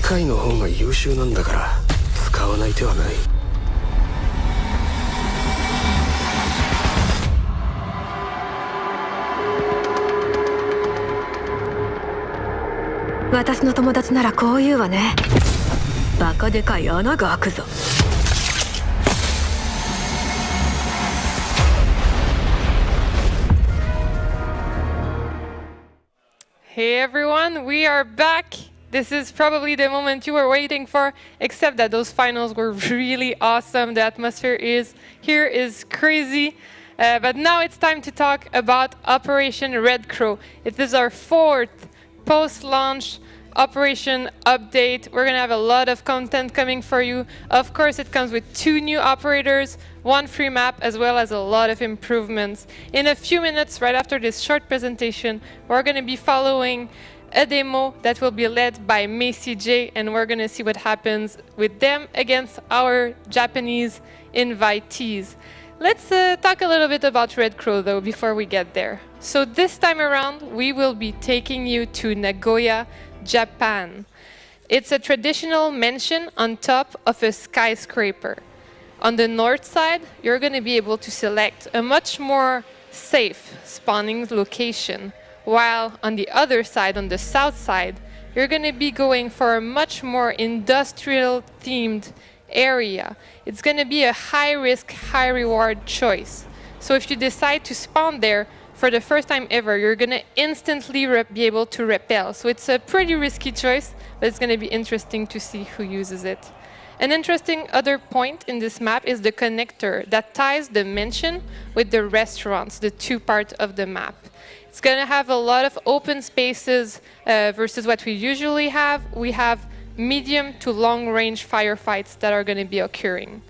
械の方が優秀なんだから使わない手はない。私の友達ならこう言うわね。バカでかい穴が開くぞ。Hey everyone, we are back. This is probably the moment you were waiting for, except that those finals were really awesome. The atmosphere here is crazy. But now it's time to talk about Operation Red Crow. It is our fourth post-launch operation update. We're gonna have a lot of content coming for you. Of course, it comes with 2 new operators, 1 free map, as well as a lot of improvements. In a few minutes, right after this short presentation, we're gonna be following a demo that will be led by Macy J, and we're gonna see what happens with them against our Japanese invitees. Let's talk a little bit about Red Crow though before we get there. So this time around, we will be taking you to Nagoya, Japan. It's a traditional mansion on top of a skyscraper. On the north side, you're going to be able to select a much more safe spawning location, while on the other side, on the south side, you're going to be going for a much more industrial themed area. It's going to be a high risk, high reward choice. So if you decide to spawn there, for the first time ever, you're going to instantly be able to rappel. So it's a pretty risky choice, but it's going to be interesting to see who uses it. An interesting other point in this map is the connector that ties the mansion with the restaurants, the 2 parts of the map. It's going to have a lot of open spaces versus what we usually have. We have medium to long range firefights that are going to be occurring.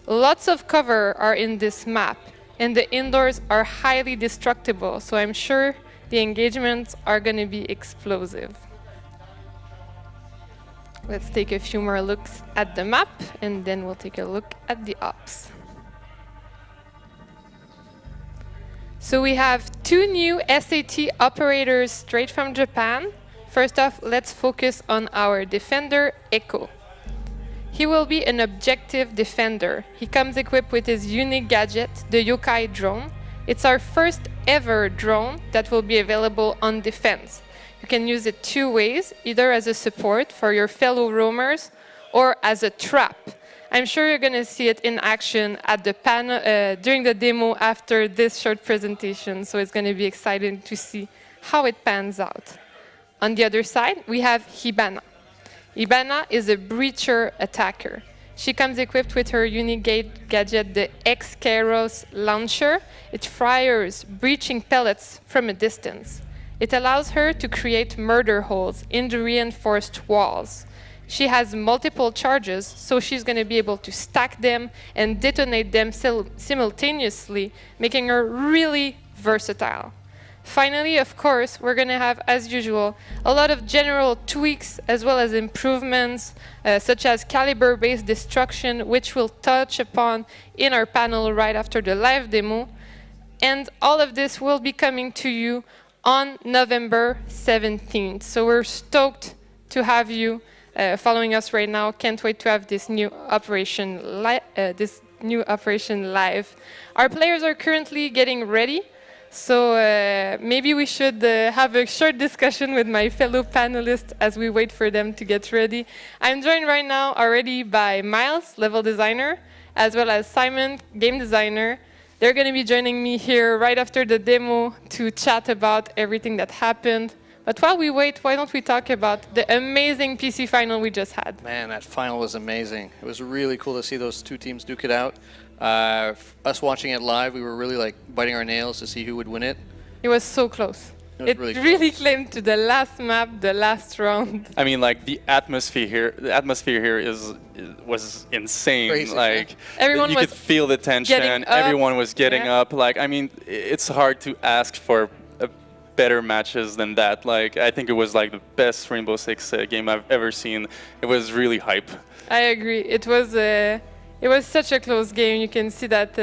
Lots of cover are in this map. And the indoors are highly destructible, so I'm sure the engagements are going to be explosive. Let's take a few more looks at the map, and then we'll take a look at the ops. So we have 2 new SAT operators straight from Japan. First off, let's focus on our defender, Echo. He will be an objective defender. He comes equipped with his unique gadget, the Yokai drone. It's our first ever drone that will be available on defense. You can use it 2 ways, either as a support for your fellow roamers or as a trap. I'm sure you're going to see it in action at the panel during the demo after this short presentation, so it's going to be exciting to see how it pans out. On the other side, we have Hibana. Ibana is a breacher attacker. She comes equipped with her unique gadget, the X-Keros launcher. It fires breaching pellets from a distance. It allows her to create murder holes in the reinforced walls. She has multiple charges, so she's going to be able to stack them and detonate them simultaneously, making her really versatile. Finally, of course, we're going to have, as usual, a lot of general tweaks as well as improvements, such as caliber-based destruction, which we'll touch upon in our panel right after the live demo. And all of this will be coming to you on November 17th. So we're stoked to have you following us right now. Can't wait to have this new operation live. Our players are currently getting ready. So maybe we should have a short discussion with my fellow panelists as we wait for them to get ready. I'm joined right now already by Miles, level designer, as well as Simon, game designer. They're going to be joining me here right after the demo to chat about everything that happened. But while we wait, why don't we talk about the amazing PC final we just had? Man, that final was amazing. It was really cool to see those 2 teams duke it out. Us watching it live, we were really like biting our nails to see who would win it. It was so close. It really, really claimed to the last map, the last round. I mean, like the atmosphere here was insane. Crazy, like everyone you was could feel the tension. Everyone was getting up. Like, I mean, it's hard to ask for better matches than that. Like, I think it was like the best Rainbow Six game I've ever seen. It was really hype. I agree. It was such a close game. You can see that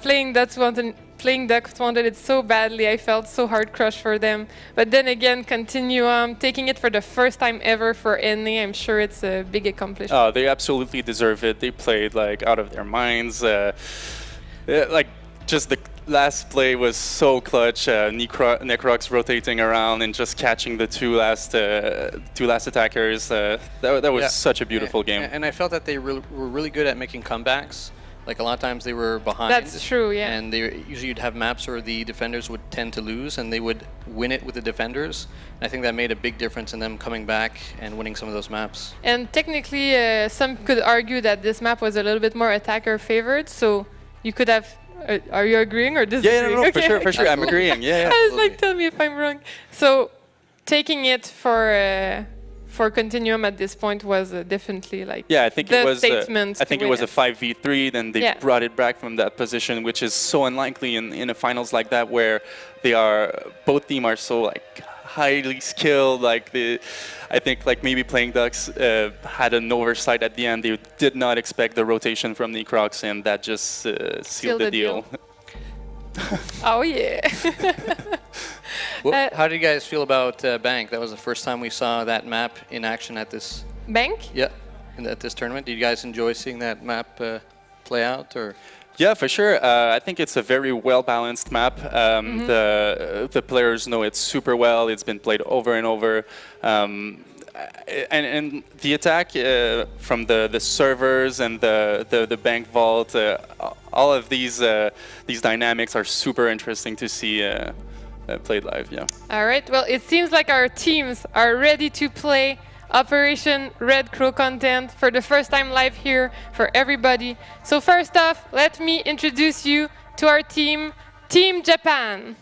playing that one playing Ducks wanted it so badly. I felt so hard crushed for them. But then again, Continuum, taking it for the first time ever for NA, I'm sure it's a big accomplishment. Oh, they absolutely deserve it. They played like out of their minds. Like just the last play was so clutch. Necrox rotating around and just catching the two last attackers. That was such a beautiful game. And I felt that they were really good at making comebacks. Like a lot of times they were behind. That's true, yeah. And usually you'd have maps where the defenders would tend to lose, and they would win it with the defenders. And I think that made a big difference in them coming back and winning some of those maps. And technically, some could argue that this map was a little bit more attacker favored. So you could have. Are you agreeing or disagreeing? Yeah, no, okay. for sure. I'm agreeing. Yeah. I was like, tell me if I'm wrong. So taking it for Continuum at this point was definitely like I think the it was statement. I think it was a 5v3. Then they brought it back from that position, which is so unlikely in a finals like that, where both teams are so like highly skilled. Like I think like maybe playing Ducks had an oversight at the end. They did not expect the rotation from Necrox, and that just sealed the deal. Oh yeah. How did you guys feel about Bank? That was the first time we saw that map in action at this. Bank? Yeah, at this tournament. Did you guys enjoy seeing that map play out, or? Yeah, for sure. I think it's a very well-balanced map. The players know it super well. It's been played over and over. And the attack from the servers and the bank vault, all of these dynamics are super interesting to see played live. Yeah. All right. Well, it seems like our teams are ready to play Operation Red Crow content for the first time live here for everybody. So first off, let me introduce you to our team, Team Japan.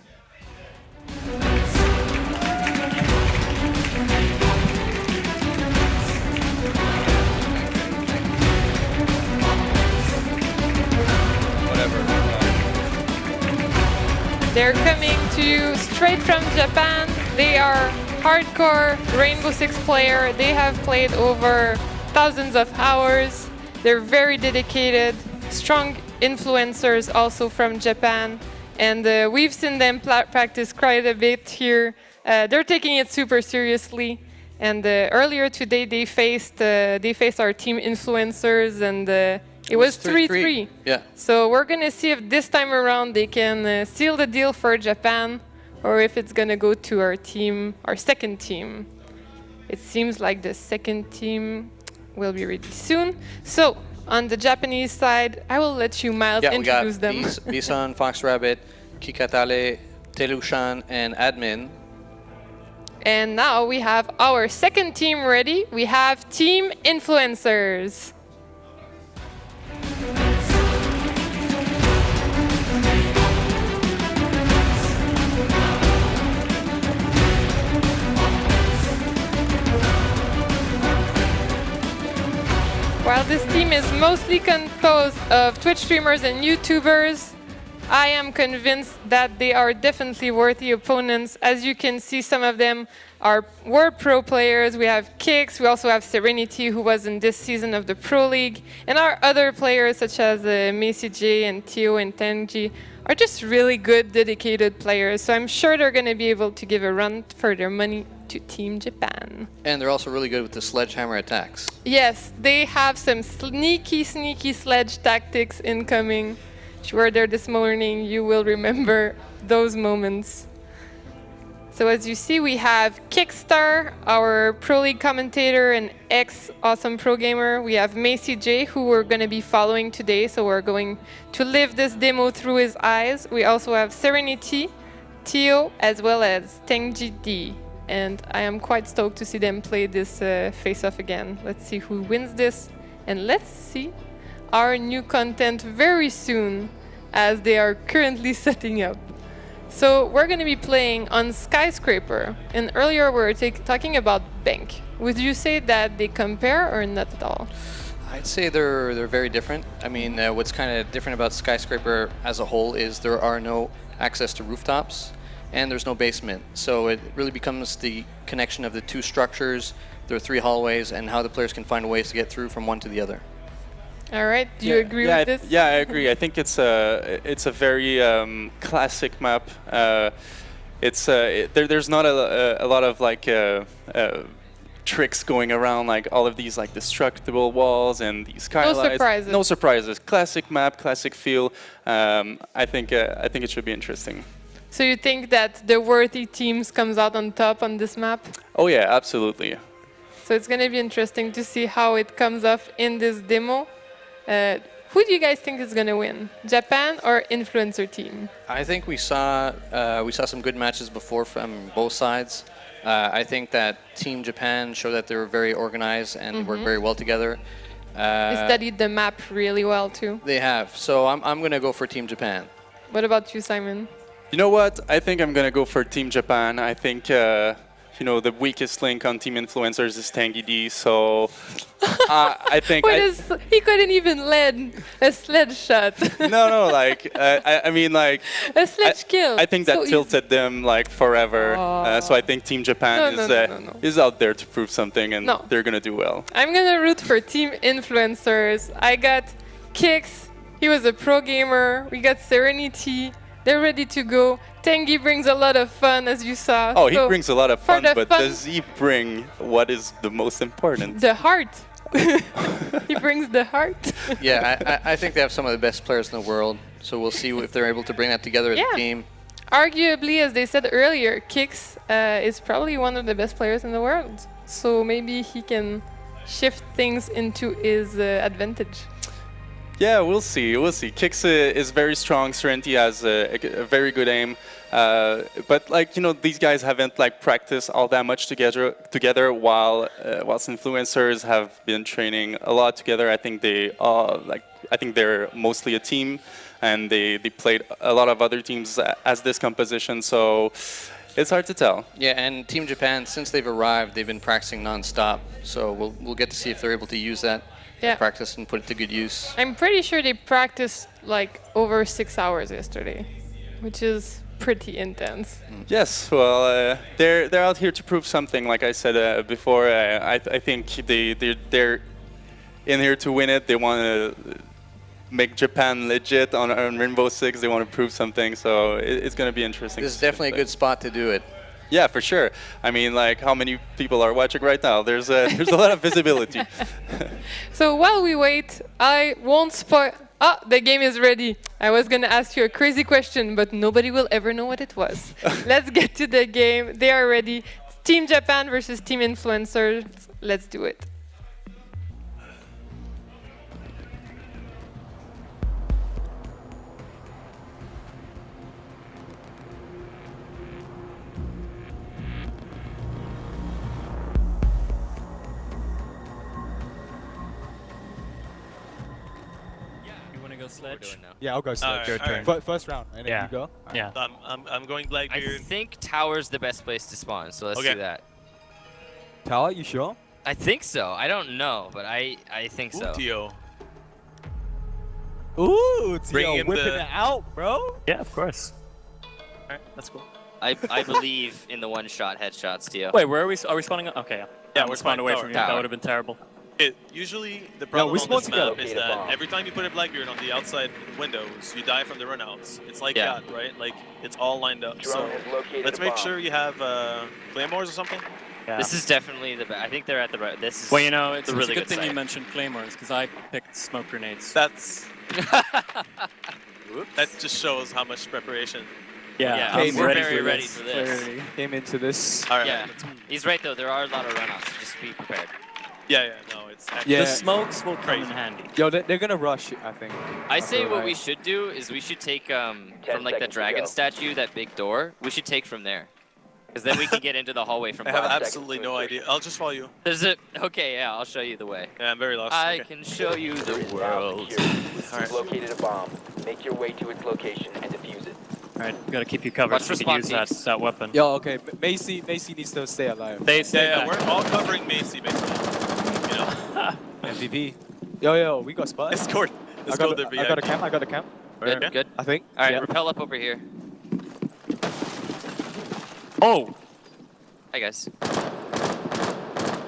They're coming to you straight from Japan. They are hardcore Rainbow Six player. They have played over thousands of hours. They're very dedicated, strong influencers also from Japan. And we've seen them practice quite a bit here. They're taking it super seriously. And earlier today they faced our team influencers, and it was 3-3. Yeah. So we're going to see if this time around they can seal the deal for Japan, or if it's going to go to our team, our second team. It seems like the second team will be ready soon. So on the Japanese side, I will let you, Miles, introduce them. Yeah, we got Bisan, Fox Rabbit, Kikatale, Telushan, and Admin. And now we have our second team ready. We have Team Influencers. While this team is mostly composed of Twitch streamers and YouTubers, I am convinced that they are definitely worthy opponents. As you can see, some of them are World Pro players. We have Kix, we also have Serenity, who was in this season of the Pro League. And our other players, such as Macy J and Tio and Tenji, are just really good, dedicated players. So I'm sure they're going to be able to give a run for their money to Team Japan. And they're also really good with the sledgehammer attacks. Yes, they have some sneaky sledge tactics incoming. If you were there this morning, you will remember those moments. So as you see, we have Kickstar, our Pro League commentator and ex-awesome pro gamer. We have Macy J, who we're going to be following today, so we're going to live this demo through his eyes. We also have Serenity, Tio, as well as Tenji D. And I am quite stoked to see them play this face-off again. Let's see who wins this, and let's see our new content very soon, as they are currently setting up. So we're going to be playing on Skyscraper, and earlier we were talking about Bank. Would you say that they compare or not at all? I'd say they're very different. I mean, what's kind of different about Skyscraper as a whole is there are no access to rooftops, and there's no basement. So it really becomes the connection of the two structures, there are three hallways, and how the players can find ways to get through from one to the other. All right. Do you agree with this? Yeah, I agree. I think it's a very classic map. There's not a lot of like tricks going around, like all of these like destructible walls and these skylights. No surprises. No surprises. Classic map, classic feel. I think it should be interesting. So you think that the worthy teams comes out on top on this map? Oh yeah, absolutely. So it's going to be interesting to see how it comes off in this demo. Who do you guys think is going to win? Japan or Influencer team? I think we saw some good matches before from both sides. I think that Team Japan showed that they were very organized and worked very well together. They studied the map really well too. They have. So I'm going to go for Team Japan. What about you, Simon? You know what? I think I'm gonna go for Team Japan. I think the weakest link on Team Influencers is Tangy D. So I think he couldn't even land a sledge shot. no, like I mean like a sledge kill. I think that so tilted them like forever. So I think Team Japan is out there to prove something, and they're gonna do well. I'm gonna root for Team Influencers. I got Kix. He was a pro gamer. We got Serenity. They're ready to go. Tanguy brings a lot of fun, as you saw. Oh, he brings a lot of fun, but fun, does he bring what is the most important? The heart. He brings the heart. Yeah, I think they have some of the best players in the world. So we'll see if they're able to bring that together as a team. Arguably, as they said earlier, Kix is probably one of the best players in the world. So maybe he can shift things into his advantage. Yeah, we'll see. We'll see. Kix is very strong. Serenity has a very good aim, but like these guys haven't like practiced all that much together. Whilst influencers have been training a lot together. I think they're mostly a team, and they played a lot of other teams as this composition. So it's hard to tell. Yeah, and Team Japan, since they've arrived, they've been practicing non-stop. So we'll get to see if they're able to use that. Practice and put it to good use. I'm pretty sure they practiced like over 6 hours yesterday, which is pretty intense. Yes, well, they're out here to prove something. Like I said before, I think they're in here to win it. They want to make Japan legit on Rainbow Six. They want to prove something, so it's going to be interesting. This is definitely a good spot to do it. Yeah, for sure. I mean, like, how many people are watching right now? There's a lot of visibility. So while we wait, I won't spoil. Ah, the game is ready. I was going to ask you a crazy question, but nobody will ever know what it was. Let's get to the game. They are ready. Team Japan versus Team Influencers. Let's do it. Sledge. Yeah, I'll go sledge. First round, and then you go. Yeah. I'm going Blackbeard. I think tower's the best place to spawn, so let's do that. Tower, you sure? I think so. I don't know, but I think so. Tio. Ooh, Tio, Bring in whipping the- it out, bro. Yeah, of course. Alright, that's cool. I believe in the one-shot headshots, Tio. Wait, where are we? Are we spawning? Okay, Yeah, we're we're spawned away tower. from you. Tower. That would have been terrible. Usually the problem we on spawn this map together. is that every time you put a Blackbeard on the outside windows, you die from the runouts. It's like that, right? Like, it's all lined up. So let's make sure you have claymores or something. Yeah. This is definitely the best. I think they're at the right. This is. Well, you know, it's a a really good thing site. you mentioned claymores because I picked smoke grenades. That just shows how much preparation. Yeah, I'm we're ready very for ready this. for this. Clearly. Came into this. All right. Yeah, he's right though. There are a lot of runouts. Just be prepared. Yeah, no, it's actually Yeah. The smokes will come Crazy. in handy. Yo, they're gonna rush, I think. I say what we right. should do is we should take from like the dragon statue, that big door. We should take from there, because then we can get into the hallway from I have bottom. absolutely no idea. I'll just follow you. There's a. Okay, yeah, I'll show you the way. Yeah, I'm very lost. I Okay. can show you the world. Alright. Located a bomb. Make your way to its location and defuse it. All right, gotta keep you covered. Watch So for you can spawn use peaks. that weapon. Yo, okay. Macy needs to stay alive. They say Yeah, we're all covering Macy, basically. You know? MVP. Yo, we got spot. Let's go. Let's go there, I got a camp. I got a camp. Good, Okay. good. I think. All right, Yeah. rappel up over here. Oh, Hi guys.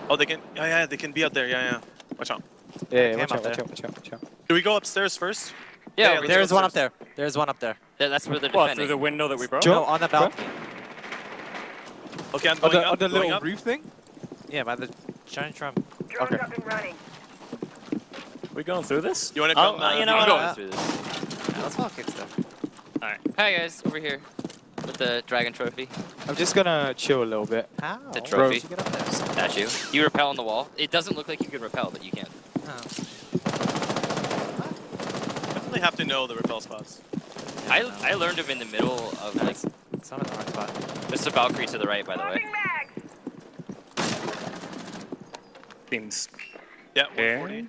Oh, they can. Yeah, they can be out there. Yeah. Watch out. Yeah, Cam watch out out, there. watch out. Do we go upstairs first? Yeah, let's There's go one up upstairs. there. There's one up there. that's where they're What, defending. through the window that we broke? No, on the balcony. Okay, I'm On going the, up. on the going little up. roof thing? Yeah, by the giant drum. Drone's Okay. up and running. We going through this? You wanna Oh, come, you know I'm what? going through this. Yeah, let's walk kick stuff. Alright. Hi guys, over here with the dragon trophy. I'm just gonna chill a little bit. How? The Bro, trophy. get up there. Statue. You repel on the wall. It doesn't look like you can repel, but you can. Definitely have to know the repel spots. I learned them in the middle of like. It's not in the right spot. There's a Valkyrie to the right, by the way. Seems. Yeah, Here. 140.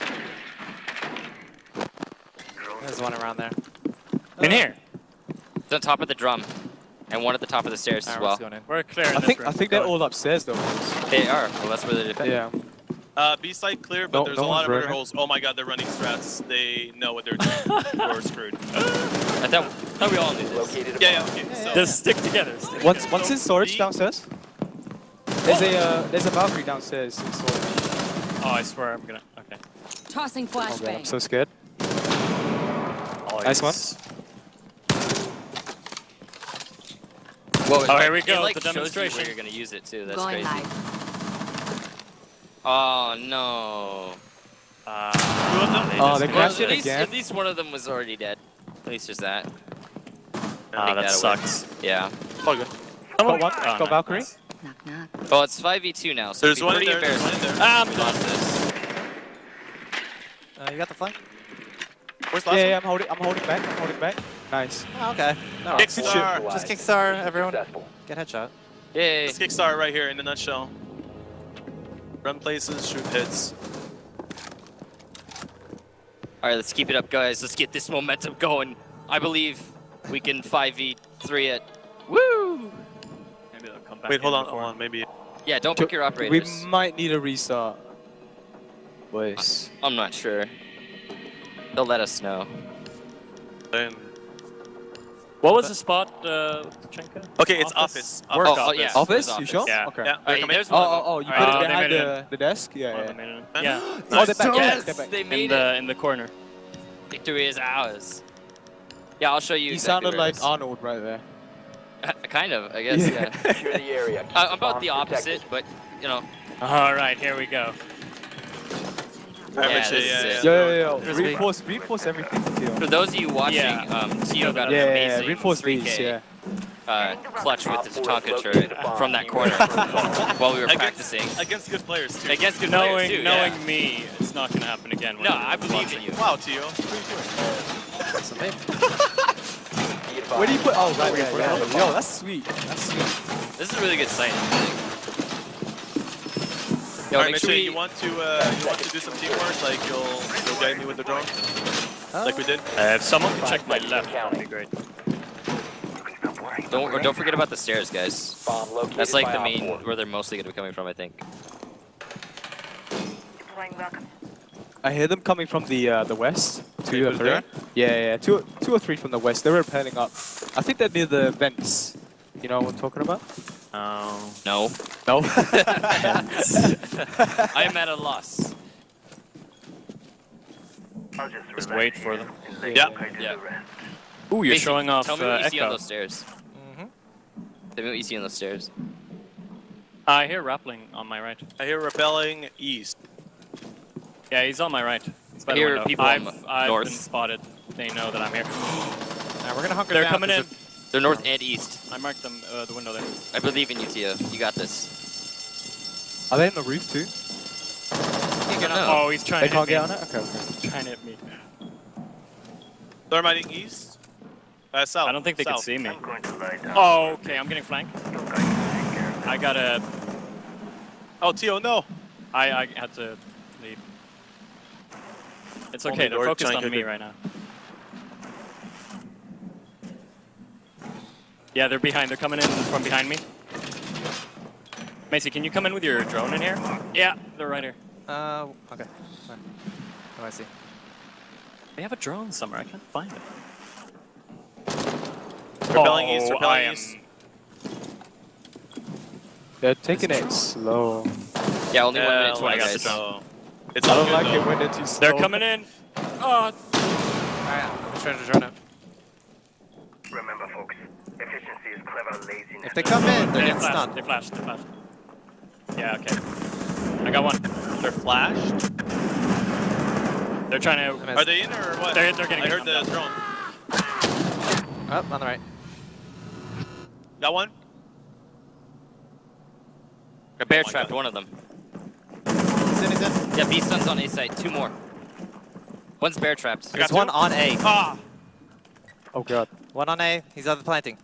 There's one around there. In here. It's on top of the drum, and one at the top of the stairs as well. Going in. We're clearing I this think room. I think they're Go. all upstairs though. boys. They are. Well, that's where they're defending. Yeah. B side clear, but No- there's no a lot one's of murder running. holes. Oh my god, they're running strats. They know what they're doing. We're screwed. I thought we all knew this. Located a Yeah, bomb. yeah, okay. So, Just stick together. Once in storage downstairs. There's a Valkyrie downstairs in storage. Oh, I swear I'm gonna. Okay. Tossing Oh god, I'm flashbang. so scared. Oh, Nice one. yes. Whoa, Oh, here we go, It, like, the shows you demonstration. where you're gonna use it too. That's Going crazy. live. Oh no. two of them? Oh, they Well, crashed it again. at least one of them was already dead. At least there's that. Ah, Take that that away. sucks. Yeah. All good. Got one. Oh, Got nice. Valkyrie. Knock knock. Well, it's 5v2 now, so There's it'd be one in pretty there. There's one embarrassing. in there. I'm We done. lost this. You got the flank? Where's the last Yeah, I'm holding back. I'm holding back. Nice. Oh, okay. No, one? Kickstar. Just kickstar, everyone. Successful. Get headshot. Yay. This Kickstar right here in a nutshell. Run places, shoot hits. All right, let's keep it up, guys. Let's get this momentum going. I believe we can 5v3 it. Woo! Maybe they'll come back. Wait, hold in on, before. hold on. Maybe. Yeah, don't pick your We operators. might need a restart. Boys. I'm not sure. They'll let us know. Then- What was the spot, Chenka? Okay, it's office. Work Oh, office. yeah. Office? There's You sure? Yeah. Okay. Yeah, All they're right, coming. there's one of them. Oh, you All put right. it they behind made it the desk? One Yeah, of yeah. them made it. Huh? Yeah. Oh, they're back. Yes, They're back. they made In it. in the corner. Victory is ours. Yeah, I'll show you. He exactly sounded where it like is. Arnold right there. Kind of, I guess. Yeah. Secure the area. Keep I'm about bombs the opposite, protected. but you know. All right, here we go. I Yeah, bet you, this is yeah, it. yeah. Yo. Reinforce everything, Tio. For those of you watching, Yeah. Tio got an Yeah, amazing reinforce 3K these, yeah. clutch with the Op 4 Tatanka has turret located a bomb. from that corner while we were practicing. Against good players, too. Against good players too. Knowing yeah. me, it's not gonna happen again. when No, I'm I believe in watching. you. Wow, Tio. What are you doing? Be advised. Where do you put? Oh, right, wait, yeah, wait, yeah. Yo, that's sweet. That's sweet. This is a really good sight. I think. Yo, Alright, make sure Mitchell, we. you want to do some teamwork? Like you'll guide me with the drone, like we did. If someone can check my left, that'd be great. Don't forget about the stairs, guys. Bomb located That's like by the Op main 4. where they're mostly gonna be coming from, I think. Deploying welcome. I hear them coming from the west. Two or Wait, three. there? Yeah. Two or three from the west. They're repelling up. I think they're near the vents. You know what I'm talking about? Oh. No. No. I am at a loss. Just wait for them. Yeah. Yeah. Ooh, you're Mason, showing off Tell me what you see on Echo. those stairs. Tell me what you see on those stairs. I hear rappling on my right. I hear repelling east. Yeah, he's on my right. He's by I the hear window. people on I've north. been spotted. They know that I'm here. Nah, we're gonna hunker They're down. coming in. They're north and east. I marked them, the window there. I believe in you, Tia. You got this. Are they on the roof too? You can Oh, he's trying They to can't hit get me. on it. Okay. Trying to hit me. Thermiting east. South. I don't think they South. can see me. Oh, okay, I'm getting flanked. I gotta... Oh, Tio, no. I had to leave. It's okay, Only they're Lord focused on China me could- right now. Yeah, they're behind. They're coming in from behind me. Macy, can you come in with your drone in here? Yeah, they're right here. Okay. Fine. Oh, I see. They have a drone somewhere. I can't find it. Repelling east. I Repelling am... east. They're taking it slow. Yeah, only 1 minute I 20, got the guys. drone. It's I all don't good, like though. it when they're too slow. They're coming in. Oh. Alright, I'm just trying to drone it. Remember, folks, efficiency is clever laziness. If they come in, they're They getting flashed. stunned. They flashed. They flashed. Yeah. Okay. I got one. They're flashed. They're trying to. Are they in or what? They're getting. I heard the down. drone. Oh, on the right. Got one. A bear Oh my trapped God. one of them. He's in. Yeah, B stun's on A side. 2 more. One's bear trapped. There's one on A. Ah! Oh god. One on A. He's on the planting.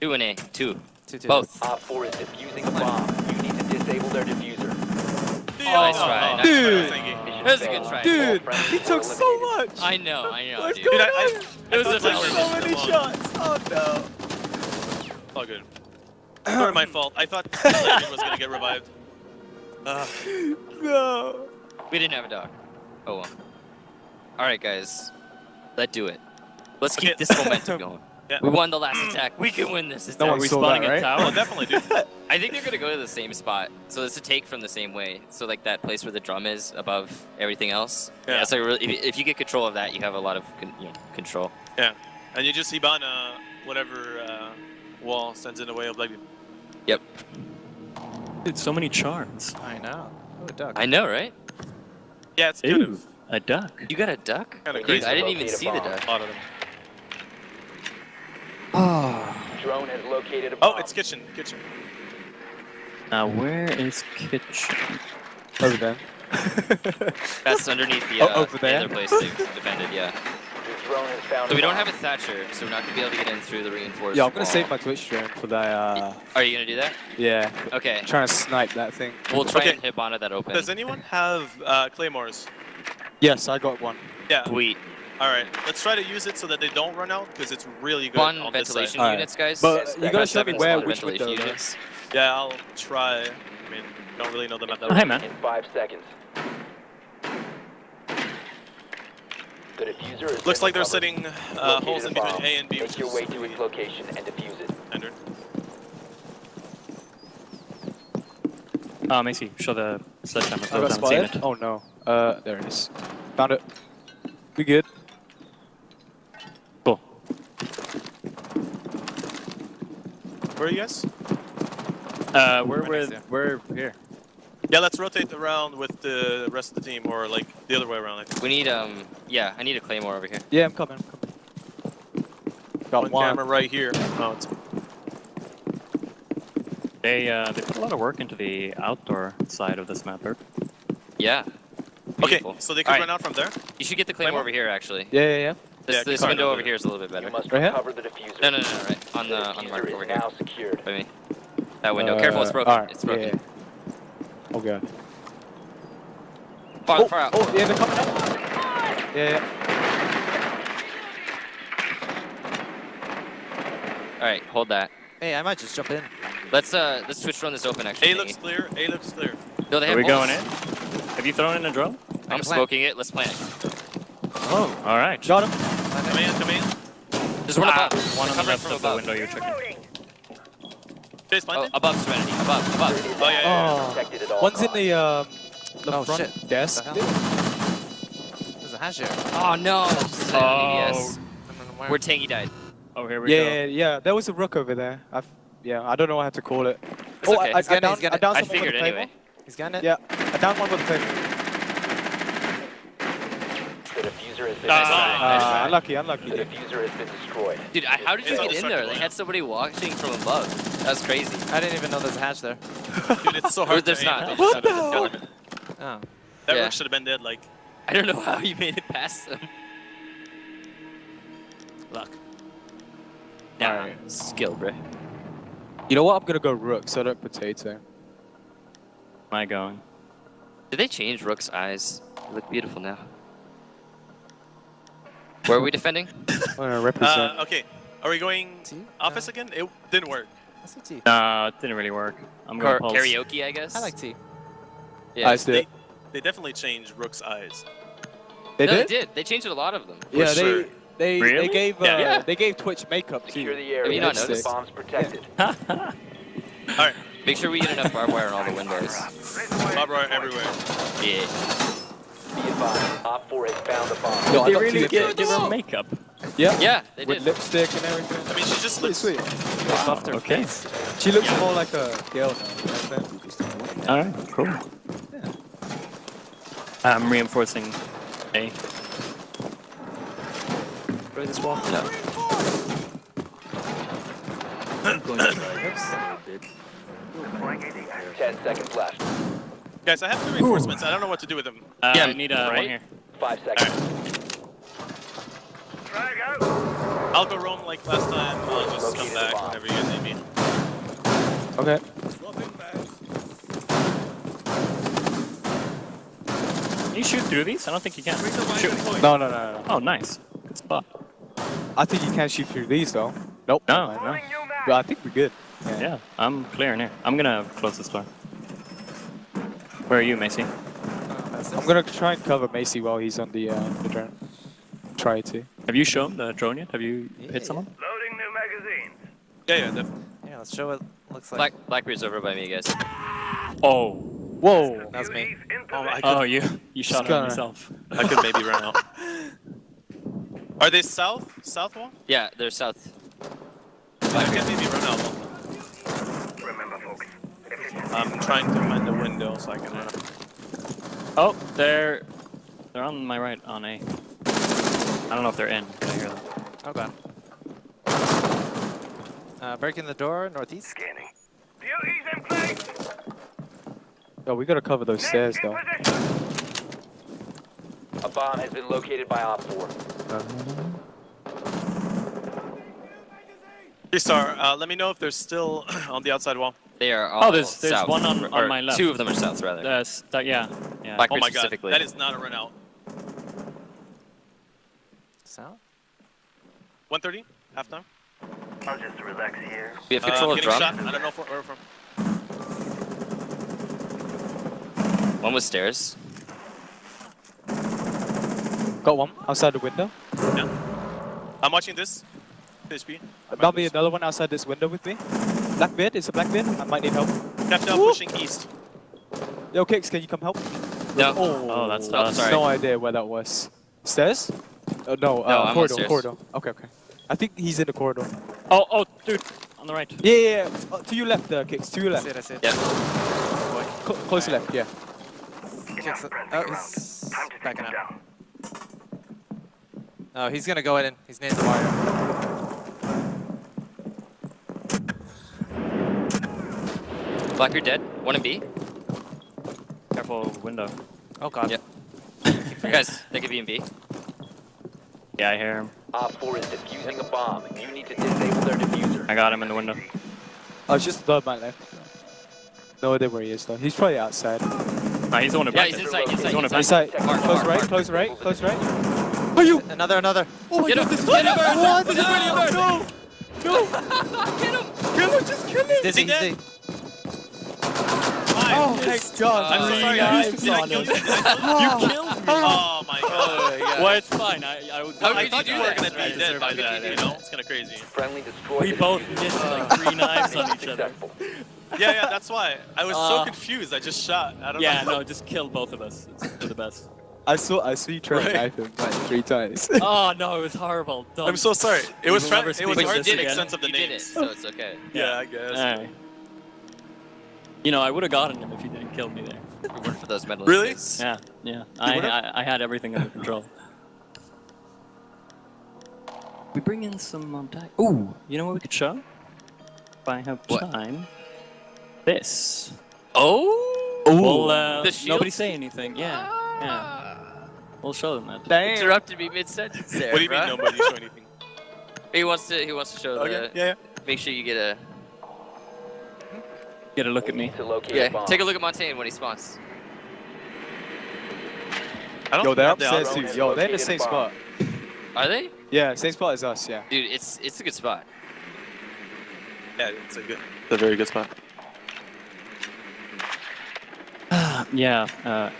2 in A. 2. Two. Both. Op 4 is defusing a bomb. You need to disable their diffuser. Nice try. Nice Dude. try. Mission That was a failed. good try. Dude, All friendlies he were took so eliminated. much. I know, What's dude. going Dude, on? it was a Took so many shots. Oh no. All good. Not my fault. I thought Larry was gonna get revived. No. We didn't have a dog. Oh well. Alright, guys. Let's do it. Let's keep Okay. this momentum going. Yeah. We won the last attack. We can win this No attack. one we saw spawning that, in right? tower? Oh, definitely, dude. I think they're gonna go to the same spot. So it's a take from the same way. So like that place where the drum is above everything else. Yeah. So really, if you get control of that, you have a lot of control. Yeah. And you just Hibana whatever wall stands in the way of like. Yep. Dude, so many charms. I know. Oh, a duck. I know, right? Yeah, it's kind Ooh, of a duck. You got a duck? Kinda Dude, crazy. I didn't even Locate a see the bomb. duck. a lot of them. Drone has located a bomb. Oh, it's kitchen. Kitchen. Now where is kitchen? Over there. That's underneath the, over the there? other place they defended, yeah. Your drone has found So we a don't bomb. have a Thatcher, so we're not going to be able to get in through the reinforced Yeah, I'm gonna wall. save my Twitch stream for that. Are you going to do that? Yeah. Okay. Trying to snipe that thing. We'll try Okay. and hit Hibana that open. Does anyone have claymores? Yes, I got one. Yeah. Sweet. All right. Let's try to use it so that they don't run out because it's really good Fun on this ventilation side. Alright. units, guys. But you gotta Press show me 7 where, spawn which ventilation window, though. units. Yeah, I'll try. I mean, don't really know the map that Oh, hey, well. man. In 5 seconds. The diffuser is Looks like they're recovered. setting Located holes a in between bomb. A and B, Make which your is way to its location and defuse it. standard. Macy, show the sledgehammer. I Throw got it down. Save spotted. it. Oh no. There it is. Found it. We good. Cool. Where are you guys? We're here. Yeah, let's rotate around with the rest of the team, or like the other way around. I think. We need, yeah, I need a claymore over here. Yeah, I'm coming. Got One one. camera right here. Oh, it's They put a lot of work into the outdoor side of this map. Yeah. okay. Beautiful. So they could Alright. run out from there. You should get the claymore Claymore? over here, actually. Yeah. Yeah, This keep window going. over here is a little bit You better. must Right here? recover the diffuser. No, right. On The the diffuser mark is over here. now secured. By me. That window. Careful, it's broken. Alright, It's broken. Yeah. Oh god. Far out. Oh, yeah, they're coming up. Yeah. Alright, hold that. Hey, I might just jump in. Let's switch run this open actually. A looks clear. A looks clear. No, they Are have we holes. going in? Have you thrown in a drone? I'm smoking it. Let's plant it. Oh, all right. Got him. Come in. Come in. There's one above. One on the Coming left from of the above. window you're checking. Chase Oh, planted. above Serenity. Above. It is Oh, yeah, yeah, Oh. protected at all One's in costs. the Oh, front shit. desk. What the There's a hash here. Oh no. Yes. Where? Where Tangy died. Oh, here we go. Yeah. There was a rook over there. I don't know how to call it. It's okay. I He's getting it, downed, he's getting I it. downed I someone with figured a anyway. He's getting it? Yeah, I downed one with a favor. The diffuser has been Nice try. Unlucky. The diffuser has been destroyed. Dude, how did you It's get in there? undestructible, They yeah. had somebody watching from above. That was crazy. I didn't even know there's a hatch there. Dude, it's so hard There's to not. aim. What the Oh. That Yeah. rook should have been dead. Like, I don't know how you made it past them. Luck. Nah, Alright. skill, bro. You know what? I'm gonna go rook, so I don't potato. Am I going? Did they change Rook's eyes? They look beautiful now. Where are we defending? I'm gonna represent. okay. Are we going T? office again? It didn't work. That's a T. No, it didn't really work. I'm going to pulse. Karaoke, I guess? I like T. Yeah. I see. They definitely changed Rook's eyes. They No, did? they did. They changed a lot of them. Yeah, For sure. they Really? gave Yeah. they gave Twitch makeup Secure too. the area. you not The noticed? bomb's protected. All right. Make sure we get enough barbed wire on all the windows. Barbed wire everywhere. Yeah. Be advised, Op 4 has found a bomb. Yo, I They got really two give her makeup. Yeah. Yeah, they With did. lipstick and everything. I mean, she just Pretty looks sweet. Wow, okay. She looks more like a girl now. You know what I'm saying? All right, cool. I'm reinforcing A. Try this wall. No. Oops. 10 seconds left. Guys, I have 2 reinforcements. I don't know what to do with them. Yeah, I need one right? here. 5 seconds. I'll go roam like last time. I'll just come Located back bomb. whenever you guys need me. Okay. Can you shoot through these? I don't think you can. Shoot. No. Oh, nice. Good spot. I think you can't shoot through these though. Nope. No. No. But I think we're good. Yeah, I'm clearing here. I'm gonna close this door. Where are you, Macy? I'm gonna try and cover Macy while he's on the drone. Try to. Have you shown the drone yet? Have you hit someone? Yeah, definitely. Yeah, let's show what it looks like. Blackbeard's over by me, guys. Oh. Whoa. That was me. Oh, you shot gonna- at yourself. I could maybe run out. Are they south? South wall? Yeah, they're south. I can maybe run out. I'm trying to find the window so I can run out. Oh, they're on my right on A. I don't know if they're in. Can I hear them? Oh god. Breaking the door, northeast. Yo, we gotta cover those stairs though. A bomb has been located by Op 4. Star, let me know if they're still on the outside wall. They are all there's south. one on Or my left. 2 of them are south, rather. Yeah. Blackbeard Oh my god, specifically. that is not a run out. Sound? 1:30, halftime. We have control of Getting drum. shot. I don't know where we're from. One was stairs. Got one outside the window. Yeah. I'm watching this. HP. There'll be another one outside this window with me. Blackbeard, it's a Blackbeard. I might need help. Captain pushing east. Yo, Kicks, can you come help? No. Oh, that's Oh, us. sorry. No idea where that was. Stairs? No, No, I'm on corridor, stairs. corridor. Okay. I think he's in the corridor. Oh, dude, on the right. Yeah. To your left, Kicks. To your I left. see it. Yeah. Close left, yeah. Oh, he's backing out. Oh, he's gonna go in. He's near the wire. Blackbeard dead. One in B. Careful window. Oh god. Yep. Guys, they could be in B. Yeah, I hear him. Op 4 is defusing a bomb. You need to disable their diffuser. I got him in the window. Oh, it's just the third man left. No idea where he is though. He's probably outside. Nah, he's the one who Yeah, backed he's it. inside. He's the one who backed Inside. Mark, Close mark, right, mark. close right, close right. Another. Oh my Get god, him! this is Get him! What? Get him! No! Kill him, just kill him! He's dizzy. dead? Oh, thank God. I'm so sorry. Nice. Did I kill you? You killed me. Oh my god. Well, it's fine. I How I did thought you you do were that? gonna be I dead deserve by to do that, that. you know? It's kind of crazy. Friendly destroyed. We the both diffuser. missed like 3 knives on each other. Successful. Yeah, that's why. I was so confused. I just shot. I don't Yeah, know. no, just kill both of us. It's the best. I saw you try to knife him like 3 times. Oh no, it was horrible. Don't. I'm so sorry. It was will trying. never It was speak hard of to this make again. sense of the You did it, names. so it's okay. Yeah, I guess. Alright. You know, I would have gotten him if he didn't kill me there. We worked for those medalists. Really? Yeah. I had everything under control. We bring in some montage. Ooh, you know what we could show? If I have What? time. This. Oh! Well, The shield? nobody say anything. Yeah. We'll show them that. Damn. Interrupted me mid-sentence there, What do you mean bruh. nobody show anything? He wants to show Okay. the... Yeah. Make sure you get a... Get a look at me. Need to locate a Yeah, bomb. take a look at Montaigne when he spawns. I don't Yo, they're think upstairs they are. too. Yo, they're in the same spot. Are they? Yeah, same spot as us, yeah. Dude, it's a good spot. Yeah, it's a very good spot. Yeah,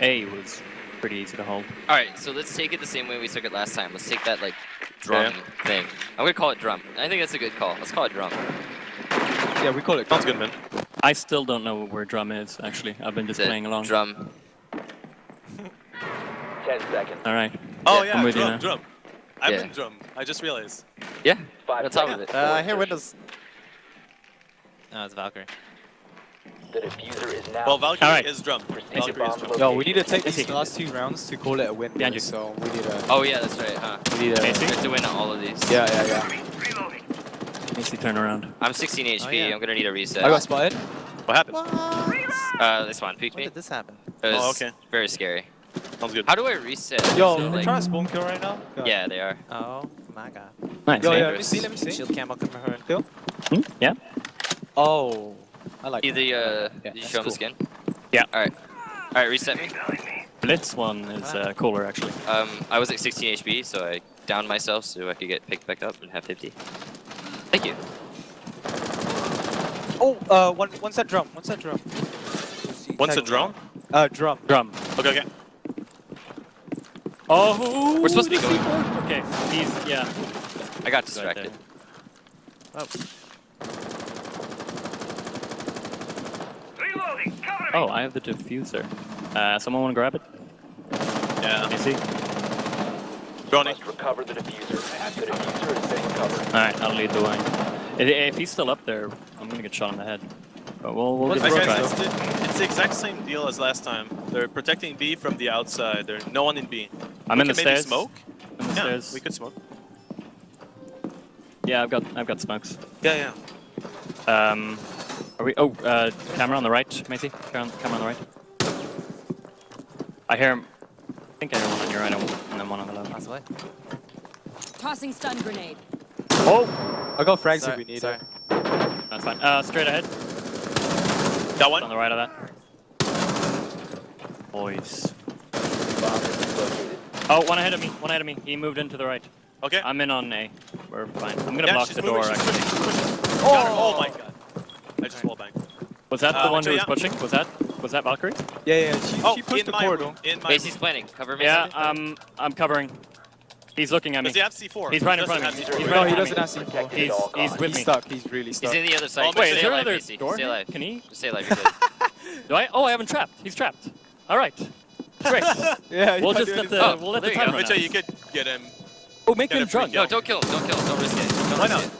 A was pretty easy to hold. Alright, so let's take it the same way we took it last time. Let's take that, like, drum thing. I'm gonna call it drum. I think that's a good call. Let's call it drum. Yeah, we call it. Sounds good, man. I still don't know where drum is, actually. I've been just playing along. Drum. 10 seconds. All right. Oh I'm with you drum, now. drum. I'm Yeah. in drum. I just realized. Yeah. 5 On top of seconds. it. I hear windows. No, it's Valkyrie. The diffuser is now. Well, Valkyrie Alright. is drum. Proceed to Valkyrie is bomb drum. Yo, we need to take Let's these see. last 2 rounds to call it a win. Behind you. So we need a. Oh yeah, that's right, huh? We need a. Casey? We have to win all of these. Yeah. Casey, turn around. I'm 16 HP. yeah. I'm gonna need a reset. I got spotted. What happened? This one peeked When me. did this happen? It was Oh, okay. very scary. Sounds good. How do I reset? Yo, So, they're like, trying to spawn kill right now. Go. yeah, they are. Oh my god. Nice. Yo, eh? yeah, let me see. Let me see. Shield camo coming her. Kill. Yeah. Oh, I like. See the Yeah, did you that's show him the cool. skin? Yeah. All right, reset me. Blitz one is cooler, actually. I was at 16 HP, so I downed myself so I could get picked back up and have 50. Thank you. Oh, one set drum. One set drum. What's a drum? Drum. Drum. Okay. Oh, We're supposed to be going. Okay, he's, yeah. I got Right distracted. there. Oh, I have the diffuser. Someone want to grab it? Yeah. Casey? Droning. Must recover the diffuser. The diffuser has been recovered. Alright, I'll lead the way. If he's still up there, I'm gonna get shot in the head. But we'll give it a Like try. guys, it's the exact same deal as last time. They're protecting B from the outside. There's no one in B. I'm We in the can maybe stairs. smoke? In the Yeah, stairs. we could smoke. Yeah, I've got smokes. Yeah. Are we? Oh, camera on the right, Macy. Camera on the right. I hear him. I think I hear one on your right and then one on the left. Pass away. Tossing stun grenade. Oh, I got frags if Sorry, we need sorry. it. that's fine. Straight ahead. That On one? the right of that. Boys. Bomb is located. Oh, one ahead of me. One ahead of me. He moved into the right. Okay. I'm in on A. We're fine. I'm gonna Yeah, block she's the moving, door. she's Actually. pushing. Got her. Oh my god. I just wall banged. Was that the one who was yeah. pushing? Was that Valkyrie? Yeah. Oh, She pushed in the my corridor. room. In my Macy's room. planning. Cover me. Yeah. I'm covering. He's looking at me. Does he have C4? He's right in Doesn't front of me. have C4. He's No, right he in front doesn't of have me. C4. He's with He's me. stuck. He's really stuck. He's in the other side. Wait, is Stay there alive, another Macy. door Stay here? alive. Can he? Stay alive. You're good. Do I? Oh, I have him trapped. He's trapped. All right. Great. Yeah. We'll you just can't let do the anything. we'll let the there you time go. run Mitchell, out. you could get him. Oh, make Get him a free drunk. kill. No, don't kill him. Don't kill him. Don't risk it. Don't Why risk not? it.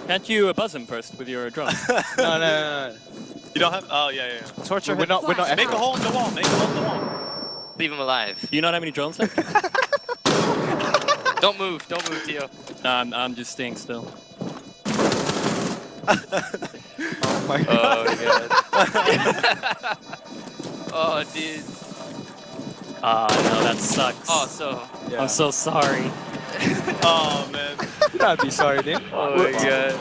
Can't you buzz him first with your drone? No. You don't have? Oh, yeah. Torture. We're not. Make a hole in the wall. Make a hole in the wall. Leave him alive. Do you not have any drones left? Don't move. Don't move, Tio. No, I'm just staying still. Oh my god. God. Oh, dude. Ah, no, that sucks. Oh, so. Yeah. I'm so sorry. Oh, man. I'd be sorry, dude. Oh my god.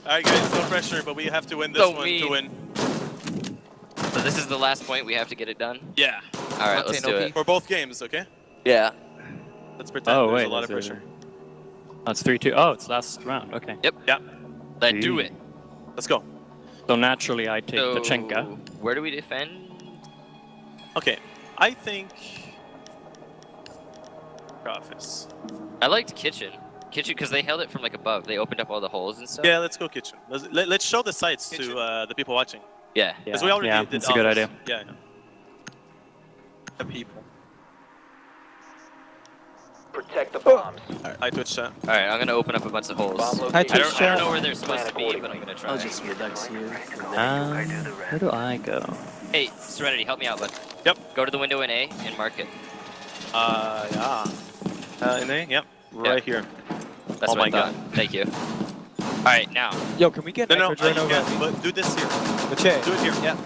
Alright, guys, no pressure, but we have to win this So one mean. to win. So this is the last point. We have to get it done. Yeah. All right, let's do it. For both games, okay? Yeah. Let's pretend Oh there's wait, a lot of there's pressure. That's 3-2. Oh, it's last round. Okay. Yep. Yeah. Let's do it. Let's go. So naturally, I take the Chenka. Where do we defend? Okay. I think... Office. I liked kitchen. Kitchen because they held it from like above. They opened up all the holes and stuff. Yeah, let's go kitchen. Let's show the sites to the people watching. Yeah. Because we already did that's a good office. idea. Yeah, I know. The people. Protect the bombs. I Twitch chat. All right, I'm gonna open up a bunch of holes. Bomb Hi, location. Twitch I don't know where they're supposed to be, but I'm gonna try. Where do I go? Hey, Serenity, help me out, bud. Yep. Go to the window in A and mark it. Yeah. In A? Yep. Right here. That's Oh what my I thought. Thank you. All right, now. Yo, can we get No, a drone you over? can, but do this here. The chair. Do it here. Yeah.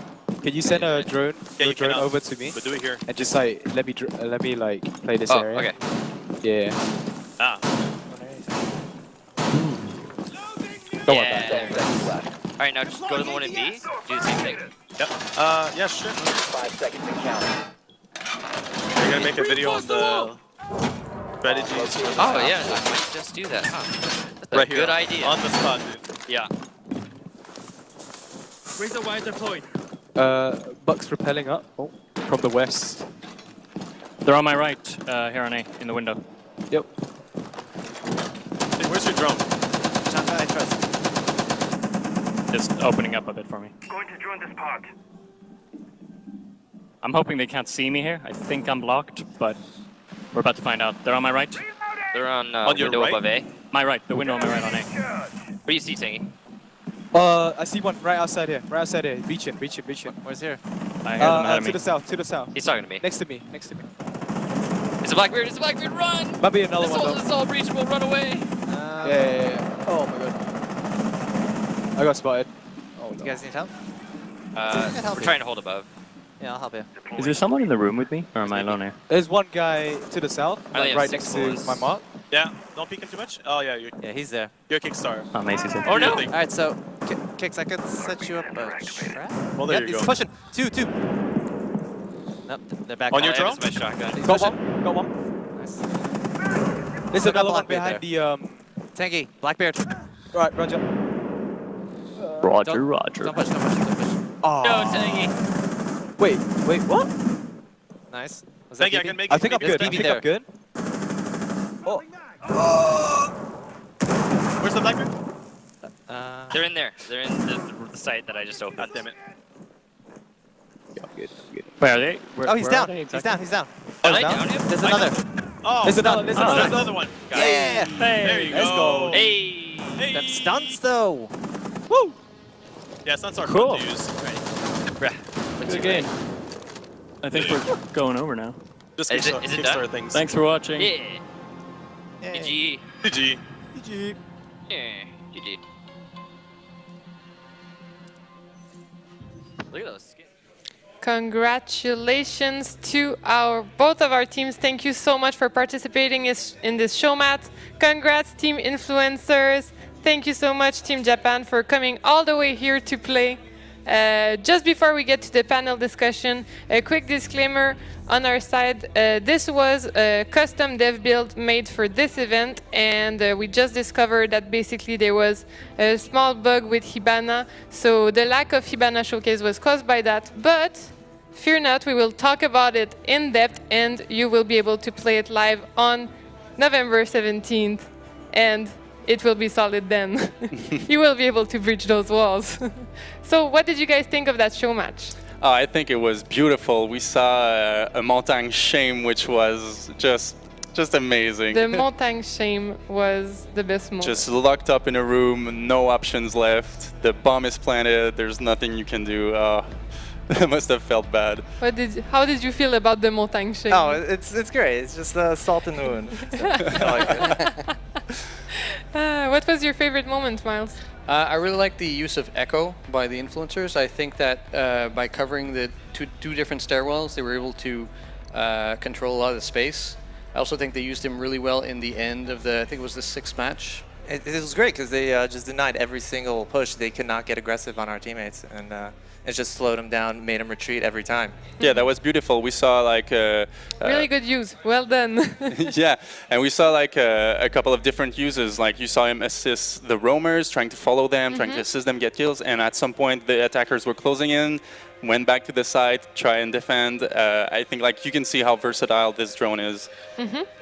Can you send a drone? Yeah, your you drone cannot. over to me But do it here. and just like let me like play this Oh, area. okay. Yeah. Ah. Don't worry Yeah. about that. 10 seconds left. All right, now just go to the one in B. Do the same thing. Yep. Yeah, sure. 5 seconds and counting. We're gonna make a video on the strategies. for the Oh top. yeah, I might just do that, huh? That's a Right here. good idea. On the spot, dude. Yeah. Bucks repelling up from the west. They're on my right, here on A, in the window. Yep. Hey, where's your drone? I trust. just opening up a bit for me. Going to join this pod. I'm hoping they can't see me here. I think I'm blocked, but we're about to find out. They're on my right. They're on, your window right? above A. My right. The window on my right on A. What do you see, Tangy? I see one right outside here. Right outside here. Reaching. Where's here? I hear them ahead of To me. the south. To the south. He's talking to me. Next to me. It's a Blackbeard, run! Might be another This one all, though. this is all breachable, run away! Yeah. Oh my god. I got spotted. Oh You no. guys need help? We're trying to hold above. Yeah, I'll help you. Is there someone in the room with me, or am I alone here? There's one guy to the south, I only like have right 6 next to bullets. my mark. Yeah, don't peek him too much. Oh yeah, Yeah, he's there. you're Kickstar. Oh, Macy's here. Oh no! Thing. Alright, so, Kix, I could set you up a trap? Well, there Yep, you he's go. pushing. Two. Nope, they're back. On your drone? My shotgun. Got one. Nice. There's Still got another one Blackbeard behind the Tanky, Blackbeard. Right, Roger. Roger, Don't- Roger. Don't push. Oh. No, Tangy! Wait, what? Nice. Was Thank you, I BB? can make I think I'm make good. this I BB think there. I'm good. Where's the Blackbeard? They're in there. They're in the site that I just opened. God damn it. Where are they? Where, Oh, he's where down. Are they He's exactly? down. Did I down? down him? There's I another. Oh, There's another. there's nice. another one. Yeah. There you Let's go. Hey! Hey. Them stunts though. Woo! Yeah, stunts are Cool. fun to use. Good game. I think we're going over now. Just Is it- Kickstar, is it Kickstarter done? things. Thanks for watching. Yeah! Yay. GG. GG. Yeah, GG. Look at those skins. Congratulations to both of our teams. Thank you so much for participating in this show, Matt. Congrats, Team Influencers. Thank you so much, Team Japan, for coming all the way here to play. Just before we get to the panel discussion, a quick disclaimer on our side. This was a custom dev build made for this event, and we just discovered that basically there was a small bug with Hibana. So the lack of Hibana showcase was caused by that, but fear not, we will talk about it in depth, and you will be able to play it live on November 17th, and it will be solid then. You will be able to breach those walls. So what did you guys think of that show match? Oh, I think it was beautiful. We saw a Montagne Shame, which was just amazing. The Montagne Shame was the best moment. Just locked up in a room, no options left. The bomb is planted. There's nothing you can do. That must have felt bad. How did you feel about the Montagne Shame? Oh, it's great. It's just salt in the wound. So, I like it. What was your favorite moment, Miles? I really like the use of echo by the influencers. I think that by covering the two different stairwells, they were able to control a lot of the space. I also think they used him really well in the end of I think it was the 6th match. It was great because they just denied every single push. They could not get aggressive on our teammates, and it just slowed them down, made them retreat every time. Yeah, that was beautiful. We saw like Really good use. Well done. yeah, and we saw like a couple of different uses. Like you saw him assist the roamers, trying to follow them, trying to assist them get kills, and at some point the attackers were closing in, went back to the side, try and defend. I think like you can see how versatile this drone is.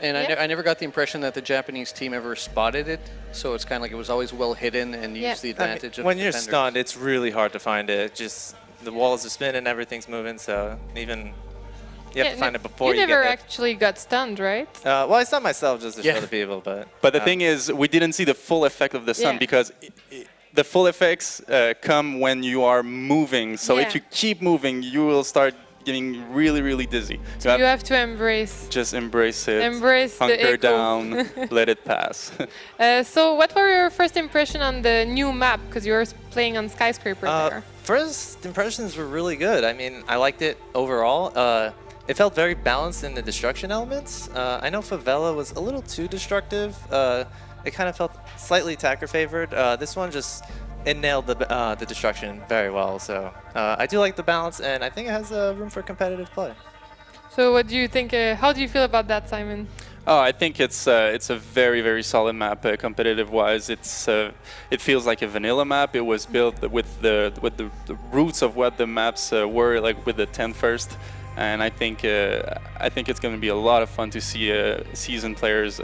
And I never got the impression that the Japanese team ever spotted it, so it's kind of like it was always well hidden and used the advantage of when you're defenders. stunned, it's really hard to find it. Just the walls are spinning, everything's moving, so even you have to find it before you never get actually got stunned, right? Well, I stunned myself just to show the people, but. But the thing is, we didn't see the full effect of the sun Yeah. because the full effects come when you are moving. So Yeah. if you keep moving, you will start getting really, really dizzy. So you have to embrace. Just embrace it. Embrace the hunker echo. down, let it pass. So what were your first impression on the new map? Because you were playing on Skyscraper there. First impressions were really good. I mean, I liked it overall. It felt very balanced in the destruction elements. I know Favela was a little too destructive. It kind of felt slightly attacker favored. This one it nailed the destruction very well. So I do like the balance, and I think it has room for competitive play. So what do you think? How do you feel about that, Simon? Oh, I think it's a very, very solid map, competitive-wise. It feels like a vanilla map. It was built with the roots of what the maps were, like with the 10 first. And I think it's going to be a lot of fun to see seasoned players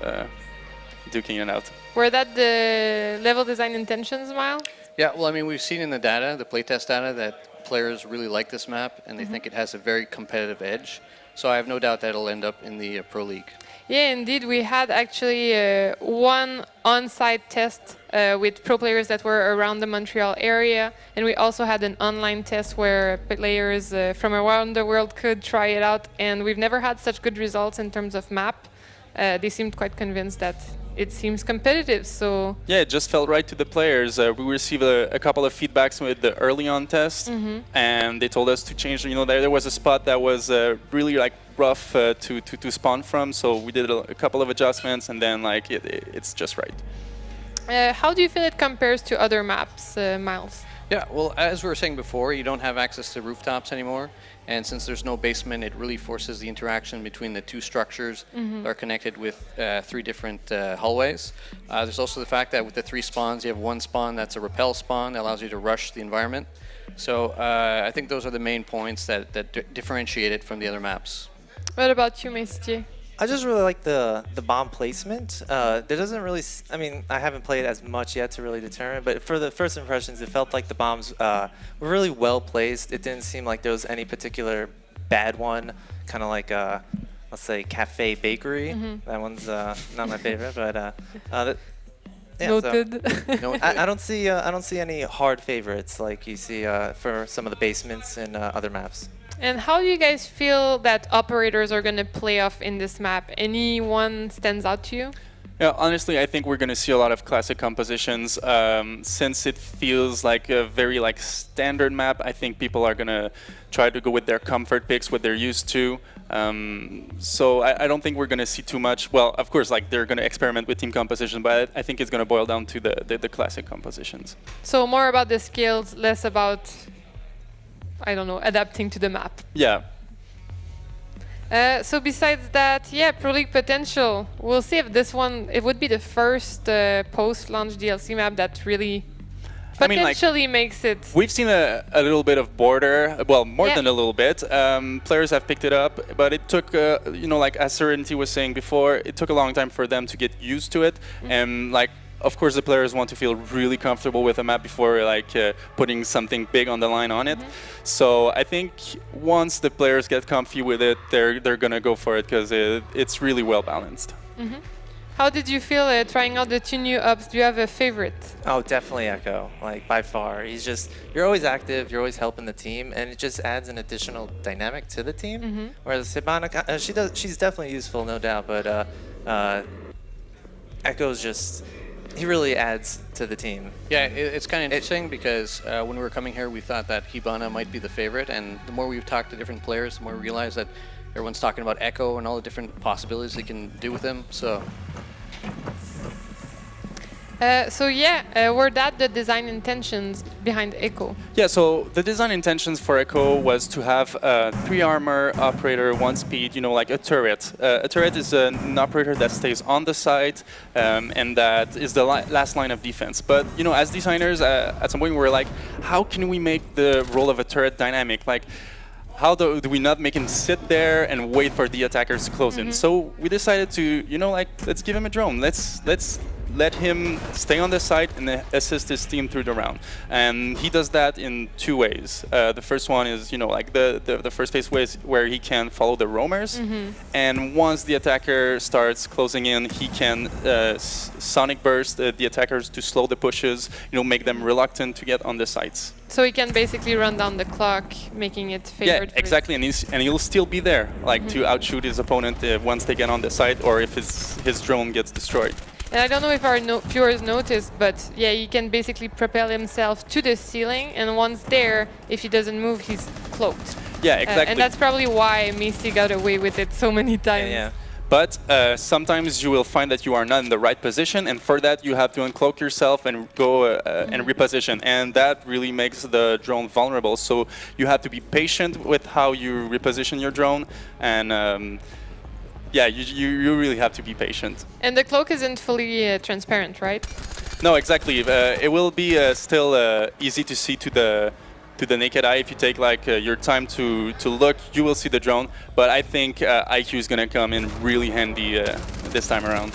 duking it out. Were that the level design intentions, Miles? Yeah, well, I mean, we've seen in the data, the playtest data, that players really like this map and they think it has a very competitive edge. So I have no doubt that it'll end up in the Pro League. Yeah, indeed. We had actually one on-site test with pro players that were around the Montreal area, and we also had an online test where players from around the world could try it out, and we've never had such good results in terms of map. They seemed quite convinced that it seems competitive, so... Yeah, it just felt right to the players. We received a couple of feedbacks with the early on test, and they told us to change. You know, there was a spot that was really like rough to spawn from, so we did a couple of adjustments, and then like it's just right. How do you feel it compares to other maps, Miles? Yeah, well, as we were saying before, you don't have access to rooftops anymore. And since there's no basement, it really forces the interaction between the two structures that are connected with 3 different hallways. There's also the fact that with the 3 spawns, you have one spawn that's a rappel spawn that allows you to rush the environment. So I think those are the main points that differentiate it from the other maps. What about you, Mestier? I just really like the bomb placement. There doesn't really, I mean, I haven't played as much yet to really determine, but for the first impressions, it felt like the bombs were really well placed. It didn't seem like there was any particular bad one, kind of like, let's say, cafe bakery. That one's not my favorite, but yeah, Noted. So, I don't see any hard favorites like you see for some of the basements in other maps. And how do you guys feel that operators are going to play off in this map? Anyone stands out to you? Yeah, honestly, I think we're going to see a lot of classic compositions. Since it feels like a very like standard map, I think people are going to try to go with their comfort picks, what they're used to. So I don't think we're going to see too much. Well, of course, like they're going to experiment with team composition, but I think it's going to boil down to the classic compositions. So more about the skills, less about, I don't know, adapting to the map. Yeah. So besides that, yeah, Pro League potential. We'll see if this one, it would be the first post-launch DLC map that really potentially makes it. We've seen a little bit of border, well, more than a little bit. Players have picked it up, but it took, you know, like as Serenity was saying before, it took a long time for them to get used to it. And like, of course, the players want to feel really comfortable with a map before like putting something big on the line on it. So I think once the players get comfy with it, they're gonna go for it because it's really well balanced. How did you feel trying out the 2 new ups? Do you have a favorite? Oh, definitely Echo. Like by far, you're always active, you're always helping the team, and it just adds an additional dynamic to the team. Whereas Hibana, she's definitely useful, no doubt, but Echo's just. He really adds to the team. Yeah, it's kind of interesting because when we were coming here, we thought that Hibana might be the favorite, and the more we've talked to different players, the more we realize that everyone's talking about Echo and all the different possibilities they can do with him. So were that the design intentions behind Echo? Yeah, so the design intentions for Echo was to have 3 armor, operator, 1 speed, you know, like a turret. A turret is an operator that stays on the site and that is the last line of defense. But, you know, as designers, at some point we were like, how can we make the role of a turret dynamic? Like, how do we not make him sit there and wait for the attackers to close in? So we decided to, you know, like, let's give him a drone. Let's let him stay on the site and assist his team through the round. And he does that in 2 ways. The first one is, you know, like the first phase is where he can follow the roamers. And once the attacker starts closing in, he can sonic burst the attackers to slow the pushes, you know, make them reluctant to get on the sites. So he can basically run down the clock, making it favored. Yeah, exactly, and he'll still be there, like to outshoot his opponent once they get on the site, or if his drone gets destroyed. And I don't know if our viewers noticed, but yeah, he can basically propel himself to the ceiling, and once there, if he doesn't move, he's cloaked. Yeah, exactly. And that's probably why Missy got away with it so many times. Yeah. But sometimes you will find that you are not in the right position, and for that you have to uncloak yourself and go and reposition, and that really makes the drone vulnerable. So you have to be patient with how you reposition your drone, and yeah, you really have to be patient. And the cloak isn't fully transparent, right? No, exactly. It will be still easy to see to the naked eye. If you take like your time to look, you will see the drone. But I think IQ is going to come in really handy this time around.